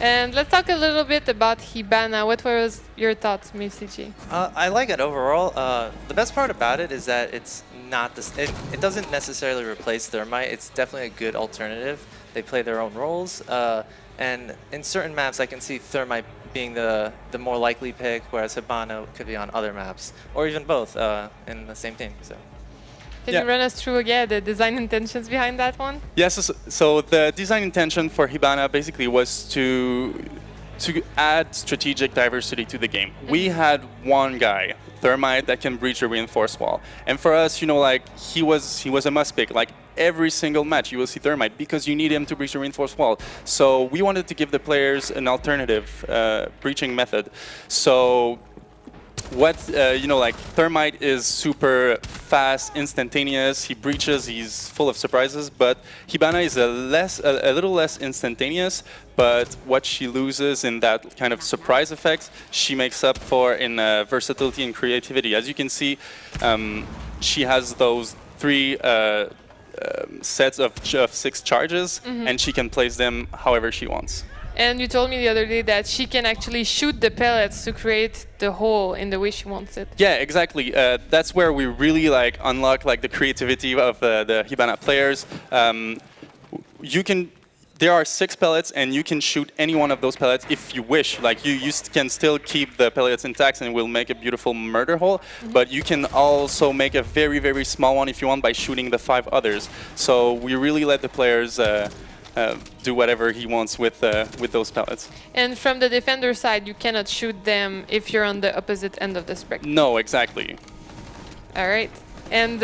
And let's talk a little bit about Hibana. What was your thoughts, Missichi? I like it overall. The best part about it is that it's not this. It doesn't necessarily replace Thermite. It's definitely a good alternative. They play their own roles, and in certain maps, I can see Thermite being the more likely pick, whereas Hibana could be on other maps, or even both in the same team. So. Can you run us through again the design intentions behind that one? Yes, so the design intention for Hibana basically was to add strategic diversity to the game. We had one guy, Thermite, that can breach a reinforced wall, and for us, you know, like he was a must pick. Like every single match, you will see Thermite because you need him to breach a reinforced wall. So we wanted to give the players an alternative breaching method. So. What you know, like Thermite is super fast, instantaneous. He breaches. He's full of surprises. But Hibana is a little less instantaneous. But what she loses in that kind of surprise effect, she makes up for in versatility and creativity. As you can see, she has those 3 sets of 6 charges, and she can place them however she wants. And you told me the other day that she can actually shoot the pellets to create the hole in the way she wants it. Yeah, exactly. That's where we really like unlock like the creativity of the Hibana players. There are 6 pellets, and you can shoot any one of those pellets if you wish. Like you can still keep the pellets intact, and it will make a beautiful murder hole. But you can also make a very, very small one if you want by shooting the 5 others. So we really let the players. Do whatever he wants with those pellets. And from the defender side, you cannot shoot them if you're on the opposite end of the spectrum. No, exactly. All right. And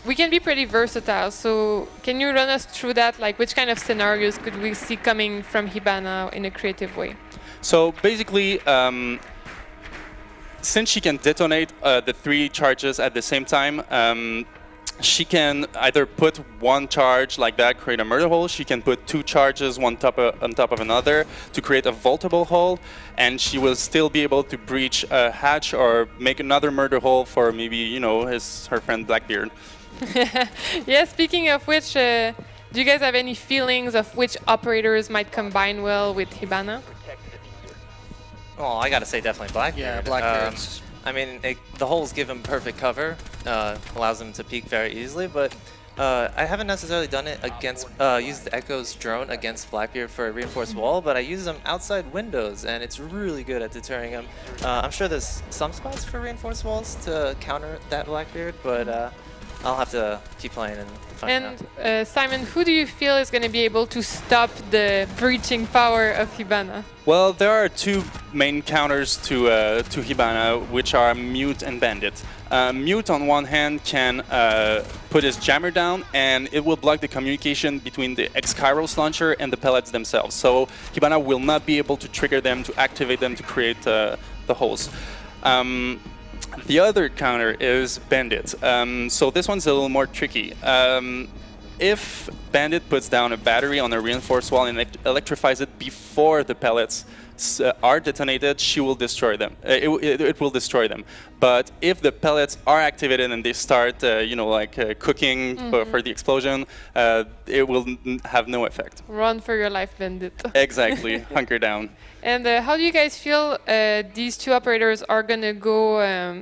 we can be pretty versatile. So can you run us through that? Like which kind of scenarios could we see coming from Hibana in a creative way? So basically, since she can detonate the 3 charges at the same time, she can either put 1 charge like that, create a murder hole. She can put 2 charges on top of another to create a vaultable hole, and she will still be able to breach a hatch or make another murder hole for maybe, you know, her friend Blackbeard. Yeah, speaking of which, do you guys have any feelings of which operators might combine well with Hibana? Well, I gotta say definitely Blackbeard. Yeah, Blackbeard. I mean, the holes give him perfect cover, allows him to peek very easily, but I haven't necessarily done it against, used Echo's drone against Blackbeard for a reinforced wall, but I use them outside windows, and it's really good at deterring him. I'm sure there's some spots for reinforced walls to counter that Blackbeard, but I'll have to keep playing and find out. And Simon, who do you feel is going to be able to stop the breaching power of Hibana? Well, there are 2 main counters to Hibana, which are Mute and Bandit. Mute, on one hand, can put his jammer down, and it will block the communication between the X-Kairos launcher and the pellets themselves. So Hibana will not be able to trigger them, to activate them, to create the holes. The other counter is Bandit. So this one's a little more tricky. If Bandit puts down a battery on a reinforced wall and electrifies it before the pellets are detonated, she will destroy them. It will destroy them. But if the pellets are activated and they start, you know, like cooking for the explosion, it will have no effect. Run for your life, Bandit. Exactly. Hunker down. And how do you guys feel these 2 operators are going to go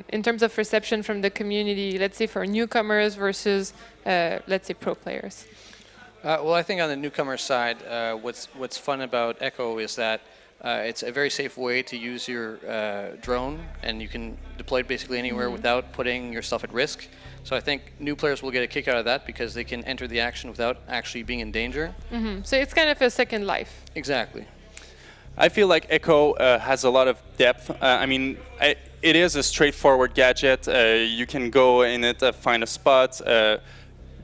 in terms of reception from the community, let's say for newcomers versus, let's say, pro players? Well, I think on the newcomer side, what's fun about Echo is that it's a very safe way to use your drone, and you can deploy it basically anywhere without putting yourself at risk. So I think new players will get a kick out of that because they can enter the action without actually being in danger. So it's kind of a second life. Exactly. I feel like Echo has a lot of depth. I mean, it is a straightforward gadget. You can go in it, find a spot,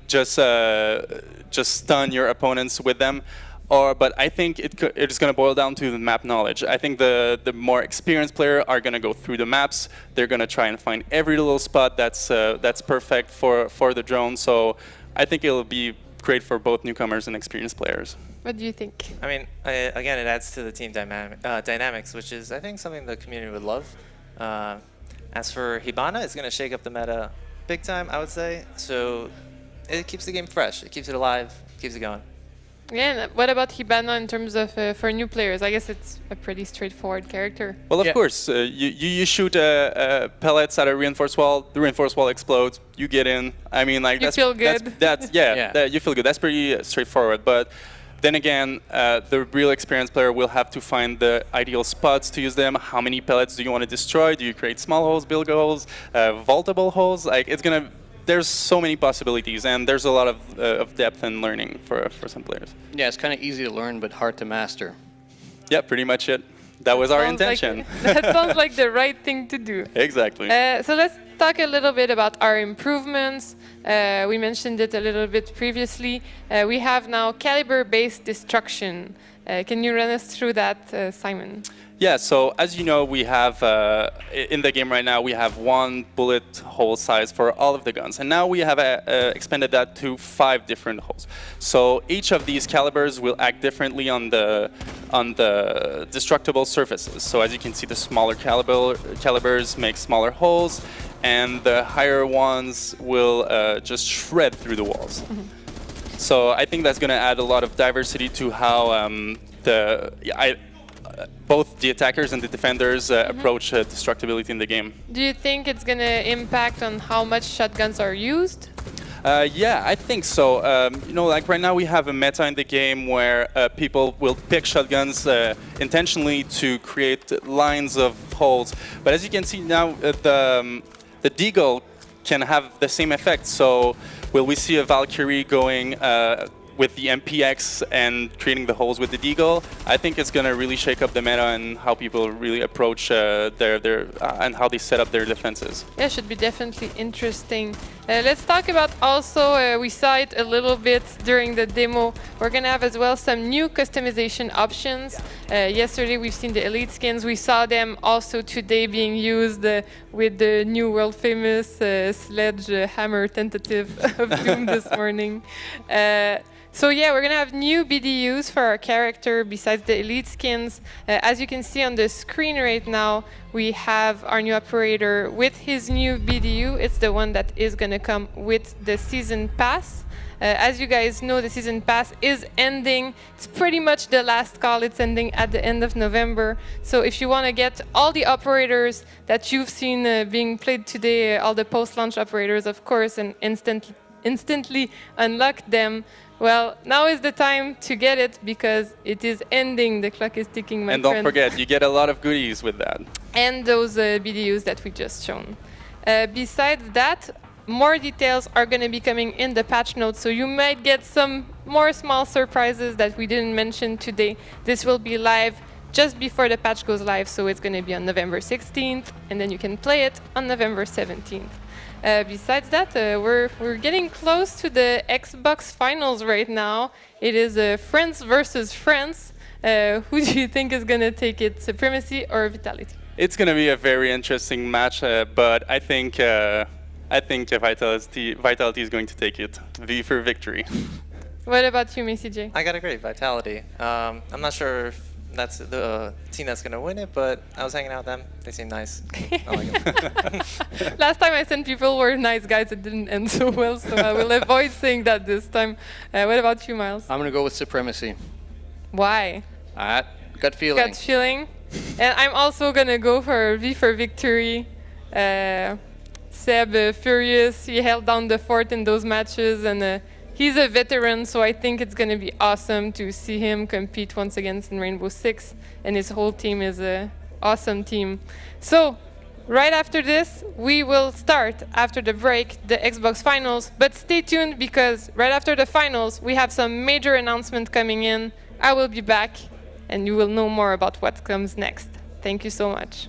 just stun your opponents with them. But I think it's going to boil down to the map knowledge. I think the more experienced player are going to go through the maps. They're going to try and find every little spot that's perfect for the drone. So I think it'll be great for both newcomers and experienced players. What do you think? I mean, again, it adds to the team dynamics, which is, I think, something the community would love. As for Hibana, it's going to shake up the meta big time, I would say. So it keeps the game fresh. It keeps it alive, keeps it going. Yeah, and what about Hibana in terms of for new players? I guess it's a pretty straightforward character. Well, of course, you shoot pellets at a reinforced wall. The reinforced wall explodes. You get in. I mean, like You feel good. You feel good. That's pretty straightforward. But then again, the real experienced player will have to find the ideal spots to use them. How many pellets do you want to destroy? Do you create small holes, big holes, vaultable holes? Like there's so many possibilities, and there's a lot of depth and learning for some players. Yeah, it's kind of easy to learn, but hard to master. Yeah, pretty much it. That was our Sounds like- intention. that sounds like the right thing to do. Exactly. So let's talk a little bit about our improvements. We mentioned it a little bit previously. We have now caliber-based destruction. Can you run us through that, Simon? Yeah, so as you know, we have, in the game right now, we have 1 bullet hole size for all of the guns. And now we have expanded that to 5 different holes. So each of these calibers will act differently on the destructible surfaces. So as you can see, the smaller calibers make smaller holes, and the higher ones will just shred through the walls. So I think that's going to add a lot of diversity to how both the attackers and the defenders approach destructibility in the game. Do you think it's going to impact on how much shotguns are used? Yeah, I think so. Like right now we have a meta in the game where people will pick shotguns intentionally to create lines of holes. But as you can see now, the Deagle can have the same effect. So will we see a Valkyrie going with the MPX and creating the holes with the Deagle? I think it's going to really shake up the meta and how people really approach their and how they set up their defenses. Yeah, should be definitely interesting. Let's talk about also, we saw it a little bit during the demo. We're going to have as well some new customization options. Yesterday we've seen the elite skins. We saw them also today being used with the new world famous sledgehammer tentative of Doom this morning. So yeah, we're gonna have new BDUs for our character besides the elite skins. As you can see on the screen right now, we have our new operator with his new BDU. It's the one that is gonna come with the season pass. As you guys know, the season pass is ending. It's pretty much the last call. It's ending at the end of November. So if you want to get all the operators that you've seen being played today, all the post-launch operators, of course, and instantly unlock them, well, now is the time to get it because it is ending. The clock is ticking, my And don't friends. forget, you get a lot of goodies with that. And those BDUs that we just shown. Besides that, more details are going to be coming in the patch notes, so you might get some more small surprises that we didn't mention today. This will be live just before the patch goes live, so it's going to be on November 16th, and then you can play it on November 17th. Besides that, we're getting close to the Xbox finals right now. It is France versus France. Who do you think is going to take it, Supremacy or Vitality? It's going to be a very interesting match, but I think Vitality is going to take it. V for victory. What about you, Macy J? I got a great Vitality. I'm not sure if that's the team that's going to win it, but I was hanging out with them. They seem nice. I like them. Last time I sent people were nice guys. It didn't end so well, so I will avoid saying that this time. What about you, Miles? I'm going to go with Supremacy. Why? Gut feeling. Gut feeling. And I'm also going to go for V for victory. Seb, furious. He held down the fort in those matches, and he's a veteran, so I think it's going to be awesome to see him compete once again in Rainbow Six, and his whole team is an awesome team. So, right after this, we will start, after the break, the Xbox Finals, but stay tuned because right after the finals, we have some major announcement coming in. I will be back, and you will know more about what comes next. Thank you so much.